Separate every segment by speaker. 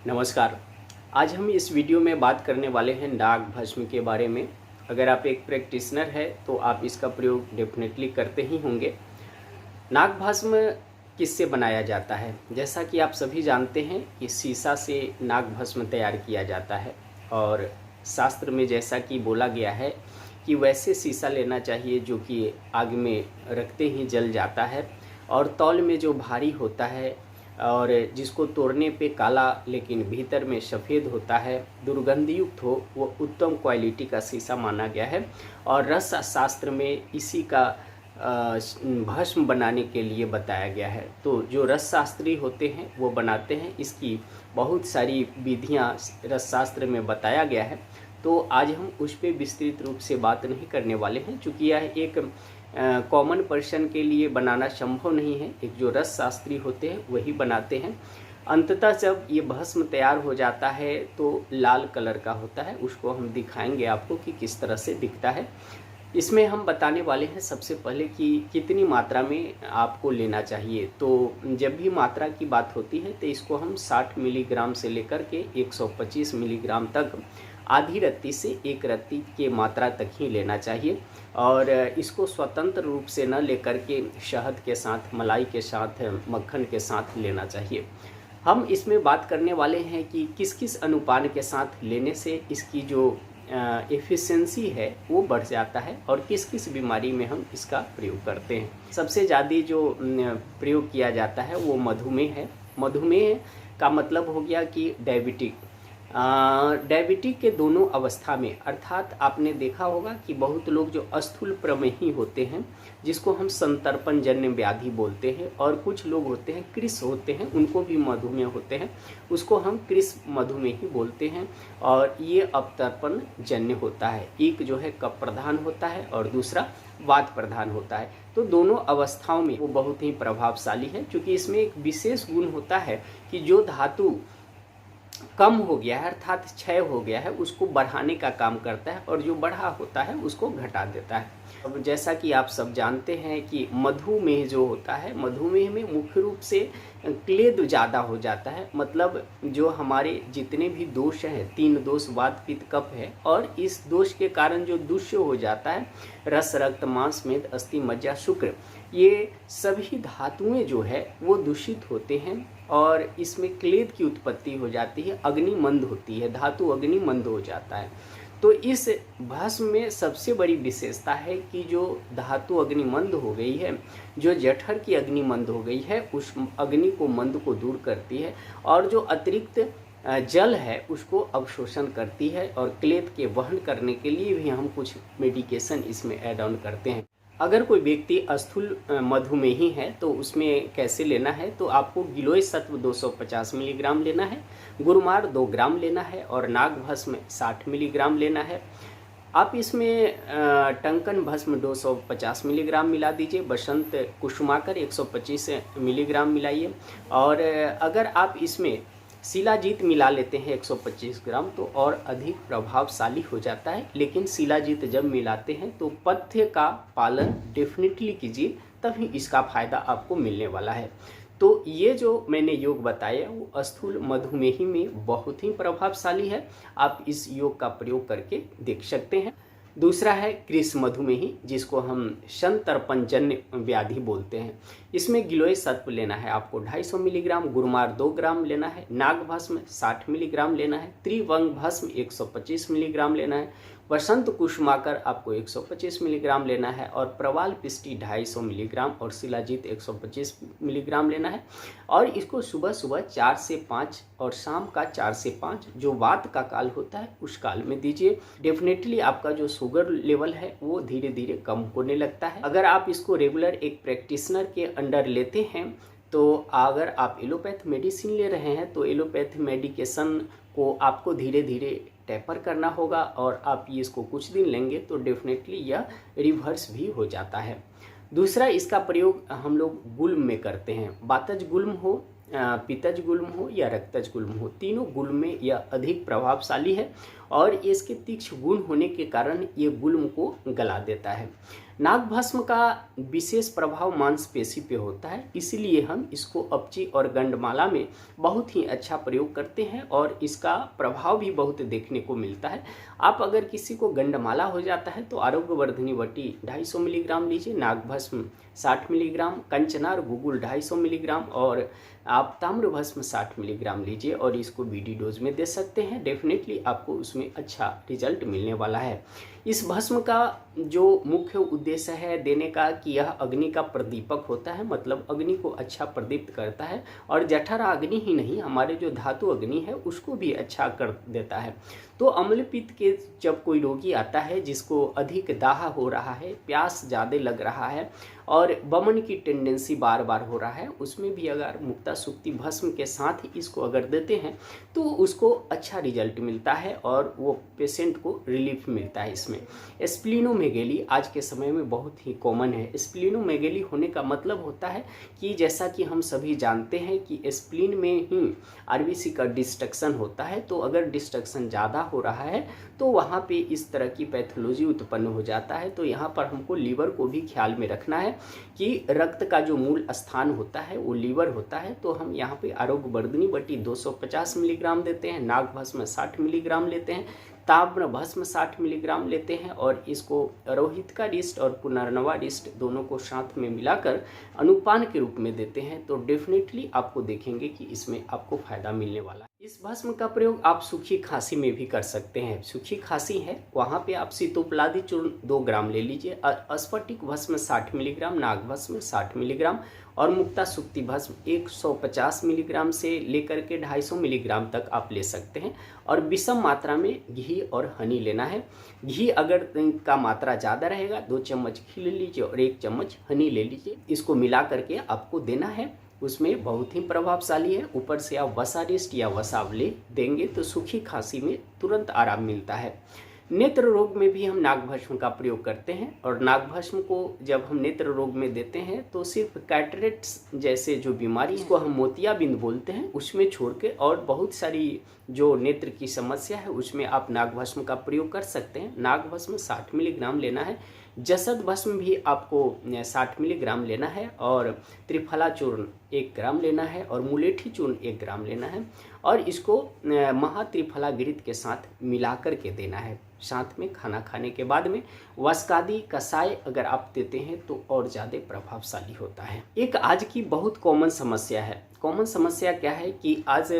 Speaker 1: नमस्कार। आज हम इस वीडियो में बात करने वाले हैं नाग भस्म के बारे में। अगर आप एक प्रैक्टिशनर है तो आप इसका प्रयोग डेफिनेटली करते ही होंगे। नाग भस्म किससे बनाया जाता है? जैसा कि आप सभी जानते हैं कि शीशा से नाग भस्म तैयार किया जाता है और शास्त्र में जैसा कि बोला गया है कि वैसे शीशा लेना चाहिए जो कि आग में रखते ही जल जाता है और तौल में जो भारी होता है और जिसको तोड़ने पे काला लेकिन भीतर में सफ़ेद होता है, दुर्गंधयुक्त हो, वो उत्तम क्वालिटी का शीशा माना गया है। और रस शास्त्र में इसी का भस्म बनाने के लिए बताया गया है। तो जो रस शास्त्री होते हैं वो बनाते हैं। इसकी बहुत सारी विधियाँ रस शास्त्र में बताया गया है। तो आज हम उस पर विस्तृत रूप से बात नहीं करने वाले हैं, चूँकि यह एक कॉमन पर्सन के लिए बनाना संभव नहीं है। एक जो रस शास्त्री होते हैं वही बनाते हैं। अंततः जब ये भस्म तैयार हो जाता है तो लाल कलर का होता है। उसको हम दिखाएंगे आपको कि किस तरह से दिखता है। इसमें हम बताने वाले हैं सबसे पहले कि कितनी मात्रा में आपको लेना चाहिए। तो जब भी मात्रा की बात होती है तो इसको हम 60 मिलीग्राम से लेकर के 125 मिलीग्राम तक आधी रत्ती से एक रत्ती के मात्रा तक ही लेना चाहिए। और इसको स्वतंत्र रूप से न लेकर के शहद के साथ, मलाई के साथ, मक्खन के साथ लेना चाहिए। हम इसमें बात करने वाले हैं कि किस किस अनुपान के साथ लेने से इसकी जो एफिशिएंसी है वो बढ़ जाता है और किस किस बीमारी में हम इसका प्रयोग करते हैं। सबसे ज़्यादा जो प्रयोग किया जाता है वो मधुमेह है। मधुमेह का मतलब हो गया कि डायबिटिक। डायबिटिक के दोनों अवस्था में, अर्थात आपने देखा होगा कि बहुत लोग जो स्थूल प्रमेही होते हैं जिसको हम संतर्पण जन्य व्याधि बोलते हैं, और कुछ लोग होते हैं कृष होते हैं, उनको भी मधुमेह होते हैं, उसको हम कृष मधुमेही बोलते हैं। और ये अवतर्पण जन्य होता है। एक जो है कफ प्रधान होता है और दूसरा वात प्रधान होता है। तो दोनों अवस्थाओं में वो बहुत ही प्रभावशाली है, क्योंकि इसमें एक विशेष गुण होता है कि जो धातु कम हो गया है अर्थात क्षय हो गया है उसको बढ़ाने का काम करता है और जो बढ़ा होता है उसको घटा देता है। अब जैसा कि आप सब जानते हैं कि मधुमेह जो होता है, मधुमेह में मुख्य रूप से क्लेद ज़्यादा हो जाता है। मतलब जो हमारे जितने भी दोष हैं, 3 दोष वात पित्त कफ है, और इस दोष के कारण जो दूष्य हो जाता है रस रक्त मांस मेद अस्थि मज्जा शुक्र, ये सभी धातुएं जो है वो दूषित होते हैं और इसमें क्लेद की उत्पत्ति हो जाती है, अग्नि मंद होती है, धातु अग्नि मंद हो जाता है। तो इस भस्म में सबसे बड़ी विशेषता है कि जो धातु अग्नि मंद हो गई है, जो जठर की अग्नि मंद हो गई है, उस अग्नि को मंद को दूर करती है और जो अतिरिक्त जल है उसको अवशोषण करती है। और क्लेद के वहन करने के लिए भी हम कुछ मेडिकेशन इसमें ऐड ऑन करते हैं। अगर कोई व्यक्ति स्थूल मधुमेही है तो उसमें कैसे लेना है, तो आपको गिलोय सत्व 250 मिलीग्राम लेना है, गुरुमार 2 ग्राम लेना है और नाग भस्म 60 मिलीग्राम लेना है। आप इसमें टंकन भस्म 250 मिलीग्राम मिला दीजिए, बसंत कुसुमाकर 125 मिलीग्राम मिलाइए। और अगर आप इसमें शिलाजीत मिला लेते हैं 125 ग्राम तो और अधिक प्रभावशाली हो जाता है। लेकिन शिलाजीत जब मिलाते हैं तो पथ्य का पालन डेफिनेटली कीजिए, तभी इसका फ़ायदा आपको मिलने वाला है। तो ये जो मैंने योग बताया वो स्थूल मधुमेही में बहुत ही प्रभावशाली है। आप इस योग का प्रयोग करके देख सकते हैं। दूसरा है कृष मधुमेही, जिसको हम संतर्पण जन्य व्याधि बोलते हैं। इसमें गिलोय सत्व लेना है आपको 250 मिलीग्राम, गुरुमार 2 ग्राम लेना है, नाग भस्म 60 मिलीग्राम लेना है, त्रिवंग भस्म 125 मिलीग्राम लेना है, वसंत कुसुमाकर आपको 125 मिलीग्राम लेना है और प्रवाल पिष्टी 250 मिलीग्राम और शिलाजीत 125 मिलीग्राम लेना है। और इसको सुबह सुबह 4 से 5 और शाम का 4 से 5 जो वात का काल होता है उस काल में दीजिए। डेफिनेटली आपका जो शुगर लेवल है वो धीरे धीरे कम होने लगता है। अगर आप इसको रेगुलर एक प्रैक्टिशनर के अंडर लेते हैं, तो अगर आप एलोपैथ मेडिसिन ले रहे हैं तो एलोपैथ मेडिकेशन को आपको धीरे धीरे टेपर करना होगा और आप ये इसको कुछ दिन लेंगे तो डेफिनेटली यह रिवर्स भी हो जाता है। दूसरा, इसका प्रयोग हम लोग गुल्म में करते हैं। वातज गुल्म हो, पित्तज गुल्म हो या रक्तज गुल्म हो, तीनों गुल्म में यह अधिक प्रभावशाली है और इसके तीक्ष्ण गुण होने के कारण ये गुल्म को गला देता है। नाग भस्म का विशेष प्रभाव मांसपेशी पे होता है, इसलिए हम इसको अपची और गंडमाला में बहुत ही अच्छा प्रयोग करते हैं और इसका प्रभाव भी बहुत देखने को मिलता है। आप अगर किसी को गंडमाला हो जाता है तो आरोग्यवर्धिनी वटी 250 मिलीग्राम लीजिए, नाग भस्म 60 मिलीग्राम, कंचनार गुगुल 250 मिलीग्राम और आप ताम्र भस्म 60 मिलीग्राम लीजिए और इसको बीडी डोज में दे सकते हैं। डेफिनेटली आपको उसमें अच्छा रिजल्ट मिलने वाला है। इस भस्म का जो मुख्य उद्देश्य है देने का कि यह अग्नि का प्रदीपक होता है, मतलब अग्नि को अच्छा प्रदीप्त करता है और जठरा अग्नि ही नहीं, हमारे जो धातु अग्नि है उसको भी अच्छा कर देता है। तो अम्लपित्त के जब कोई रोगी आता है जिसको अधिक दाह हो रहा है, प्यास ज़्यादा लग रहा है और बमन की टेंडेंसी बार बार हो रहा है, उसमें भी अगर मुक्ता सुक्ति भस्म के साथ ही इसको अगर देते हैं तो उसको अच्छा रिजल्ट मिलता है और वो पेशेंट को रिलीफ मिलता है। इसमें स्प्लीनोमेगेली आज के समय में बहुत ही कॉमन है। स्प्लीनोमेगेली होने का मतलब होता है कि जैसा कि हम सभी जानते हैं कि स्प्लीन में ही आरबीसी का डिस्ट्रक्शन होता है, तो अगर डिस्ट्रक्शन ज़्यादा हो रहा है तो वहाँ पे इस तरह की पैथोलॉजी उत्पन्न हो जाता है। तो यहाँ पर हमको लीवर को भी ख्याल में रखना है कि रक्त का जो मूल स्थान होता है वो लीवर होता है। तो हम यहाँ पे आरोग्यवर्धिनी वटी 250 मिलीग्राम देते हैं, नाग भस्म 60 मिलीग्राम लेते हैं, ताम्र भस्म 60 मिलीग्राम लेते हैं और इसको रोहित का रिस्ट और पुनर्नवा रिस्ट दोनों को साथ में मिलाकर अनुपान के रूप में देते हैं। तो डेफिनेटली आपको देखेंगे कि इसमें आपको फायदा मिलने वाला है। इस भस्म का प्रयोग आप सूखी खांसी में भी कर सकते हैं। सूखी खांसी है वहाँ पे आप सीतोपलादी चूर्ण 2 ग्राम ले लीजिए, स्फटिक भस्म 60 मिलीग्राम, नाग भस्म 60 मिलीग्राम और मुक्ता सुक्ति भस्म 150 मिलीग्राम से लेकर के 250 मिलीग्राम तक आप ले सकते हैं और विषम मात्रा में घी और हनी लेना है। घी अगर का मात्रा ज़्यादा रहेगा 2 चम्मच घी ले लीजिए और 1 चम्मच हनी ले लीजिए। इसको मिला करके आपको देना है, उसमें बहुत ही प्रभावशाली है। ऊपर से आप वसारिस्ट या वसावले देंगे तो सूखी खांसी में तुरंत आराम मिलता है। नेत्र रोग में भी हम नाग भस्म का प्रयोग करते हैं और नाग भस्म को जब हम नेत्र रोग में देते हैं तो सिर्फ कैटरेक्ट्स जैसे जो बीमारी इसको हम मोतियाबिंद बोलते हैं उसमें छोड़ के और बहुत सारी जो नेत्र की समस्या है उसमें आप नाग भस्म का प्रयोग कर सकते हैं। नाग भस्म 60 मिलीग्राम लेना है, जसद भस्म भी आपको 60 मिलीग्राम लेना है और त्रिफला चूर्ण 1 ग्राम लेना है और मुलेठी चूर्ण 1 ग्राम लेना है और इसको महात्रिफला घृत के साथ मिला कर के देना है। साथ में खाना खाने के बाद में वस्कादी कसाय अगर आप देते हैं तो और ज़्यादा प्रभावशाली होता है। एक आज की बहुत कॉमन समस्या है। कॉमन समस्या क्या है कि आज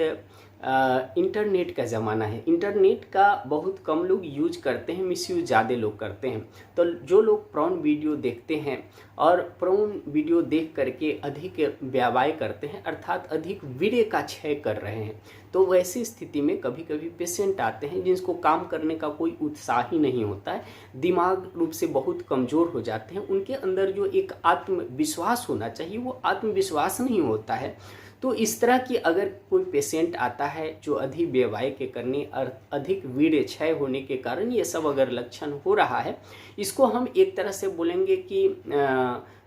Speaker 1: इंटरनेट का ज़माना है। इंटरनेट का बहुत कम लोग यूज करते हैं, मिसयूज ज़्यादा लोग करते हैं। तो जो लोग प्रॉन वीडियो देखते हैं और प्रॉन वीडियो देख करके अधिक व्यवसाय करते हैं अर्थात अधिक वीर्य का क्षय कर रहे हैं, तो वैसी स्थिति में कभी कभी पेशेंट आते हैं जिनको काम करने का कोई उत्साह ही नहीं होता है, दिमाग रूप से बहुत कमज़ोर हो जाते हैं, उनके अंदर जो एक आत्मविश्वास होना चाहिए वो आत्मविश्वास नहीं होता है। तो इस तरह की अगर कोई पेशेंट आता है जो अधिक व्यवसाय के करने और अधिक वीर्य क्षय होने के कारण ये सब अगर लक्षण हो रहा है, इसको हम एक तरह से बोलेंगे कि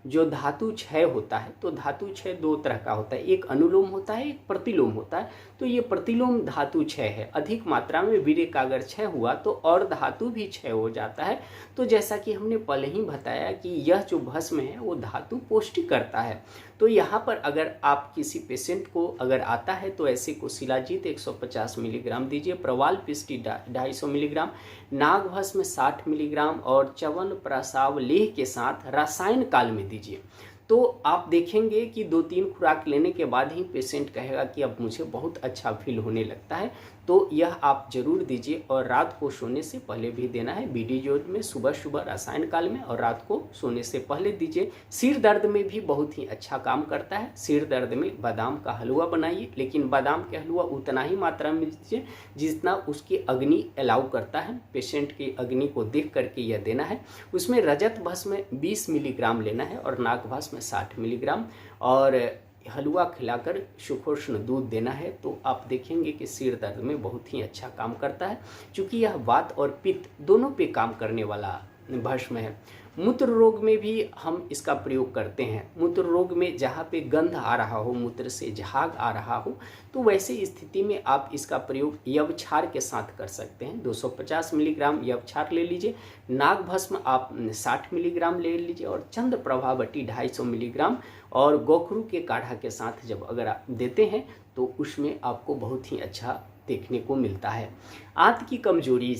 Speaker 1: जो धातु क्षय होता है, तो धातु क्षय 2 तरह का होता है, एक अनुलोम होता है, एक प्रतिलोम होता है। तो ये प्रतिलोम धातु क्षय है, अधिक मात्रा में वीर्य का अगर क्षय हुआ तो और धातु भी क्षय हो जाता है। तो जैसा कि हमने पहले ही बताया कि यह जो भस्म है वो धातु पुष्टि करता है। तो यहाँ पर अगर आप किसी पेशेंट को अगर आता है तो ऐसे को शिलाजीत 150 मिलीग्राम दीजिए, प्रवाल पिष्टी 250 मिलीग्राम, नाग भस्म 60 मिलीग्राम और च्यवन प्रसाव लेह के साथ रसायन काल में दीजिए। तो आप देखेंगे कि 2-3 खुराक लेने के बाद ही पेशेंट कहेगा कि अब मुझे बहुत अच्छा फील होने लगता है। तो यह आप जरूर दीजिए और रात को सोने से पहले भी देना है। बीडी डोज में सुबह सुबह रसायन काल में और रात को सोने से पहले दीजिए। सिर दर्द में भी बहुत ही अच्छा काम करता है। सिर दर्द में बादाम का हलवा बनाइए, लेकिन बादाम के हलवा उतना ही मात्रा में दीजिए जितना उसकी अग्नि अलाउ करता है। पेशेंट की अग्नि को देख करके यह देना है। उसमें रजत भस्म 20 मिलीग्राम लेना है और नाग भस्म 60 मिलीग्राम और हलवा खिलाकर सुखोष्ण दूध देना है। तो आप देखेंगे कि सिर दर्द में बहुत ही अच्छा काम करता है, क्योंकि यह वात और पित्त दोनों पे काम करने वाला भस्म है। मूत्र रोग में भी हम इसका प्रयोग करते हैं। मूत्र रोग में जहाँ पे गंध आ रहा हो, मूत्र से झाग आ रहा हो, तो वैसी स्थिति में आप इसका प्रयोग यवक्षार के साथ कर सकते हैं। 250 मिलीग्राम यवक्षार ले लीजिए, नाग भस्म आप 60 मिलीग्राम ले लीजिए और चंद्र प्रभावटी 250 मिलीग्राम, और गोखरू के काढ़ा के साथ जब अगर आप देते हैं तो उसमें आपको बहुत ही अच्छा देखने को मिलता है। आंत की कमजोरी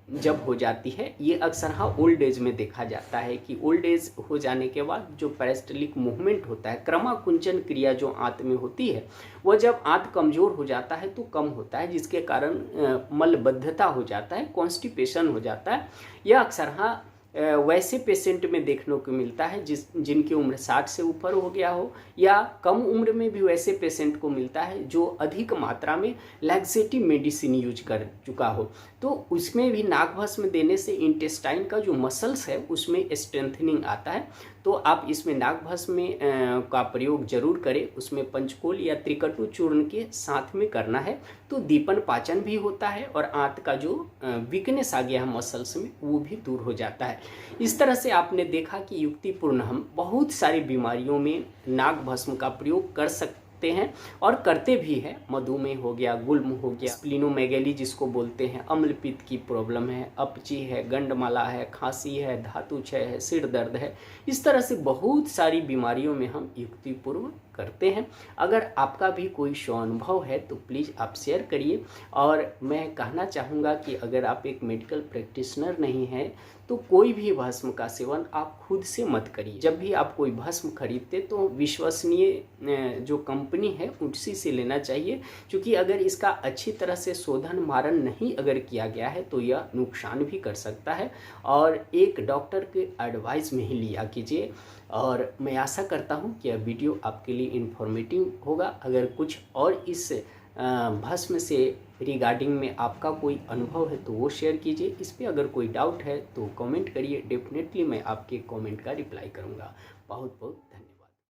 Speaker 1: जब हो जाती है, ये अक्सर हाँ ओल्ड एज में देखा जाता है कि ओल्ड एज हो जाने के बाद जो पेरिस्टलिक मूवमेंट होता है, क्रमाकुंचन क्रिया जो आंत में होती है, वह जब आंत कमज़ोर हो जाता है तो कम होता है, जिसके कारण मलबद्धता हो जाता है, कॉन्स्टिपेशन हो जाता है। यह अक्सर हाँ वैसे पेशेंट में देखने को मिलता है जिनकी उम्र 60 से ऊपर हो गया हो, या कम उम्र में भी वैसे पेशेंट को मिलता है जो अधिक मात्रा में लैक्सेटिव मेडिसिन यूज कर चुका हो। तो उसमें भी नागभस्म देने से इंटेस्टाइन का जो मसल्स है उसमें स्ट्रेंथनिंग आता है। तो आप इसमें नागभस्म का प्रयोग जरूर करें। उसमें पंचकोल या त्रिकटु चूर्ण के साथ में करना है, तो दीपन पाचन भी होता है और आंत का जो वीकनेस आ गया है मसल्स में वो भी दूर हो जाता है। इस तरह से आपने देखा कि युक्तिपूर्ण हम बहुत सारी बीमारियों में नागभस्म का प्रयोग कर सकते हैं और करते भी हैं। मधुमेह हो गया, गुल्म हो गया, स्प्लीनोमेगेली जिसको बोलते हैं, अम्लपित्त की प्रॉब्लम है, अपची है, गंडमाला है, खांसी है, धातु क्षय है, सिर दर्द है, इस तरह से बहुत सारी बीमारियों में हम युक्तिपूर्व करते हैं। अगर आपका भी कोई स्वानुभव है तो प्लीज़ आप शेयर करिए। और मैं कहना चाहूँगा कि अगर आप एक मेडिकल प्रैक्टिशनर नहीं हैं तो कोई भी भस्म का सेवन आप खुद से मत करिए। जब भी आप कोई भस्म खरीदते तो विश्वसनीय जो कंपनी है उसी से लेना चाहिए, क्योंकि अगर इसका अच्छी तरह से शोधन मारन नहीं अगर किया गया है तो यह नुकसान भी कर सकता है। और एक डॉक्टर के एडवाइस में ही लिया कीजिए। और मैं आशा करता हूँ कि यह वीडियो आपके लिए इन्फॉर्मेटिव होगा। अगर कुछ और इस भस्म से रिगार्डिंग में आपका कोई अनुभव है तो वो शेयर कीजिए। इस पर अगर कोई डाउट है तो कमेंट करिए, डेफिनेटली मैं आपके कमेंट का रिप्लाई करूँगा। बहुत बहुत धन्यवाद।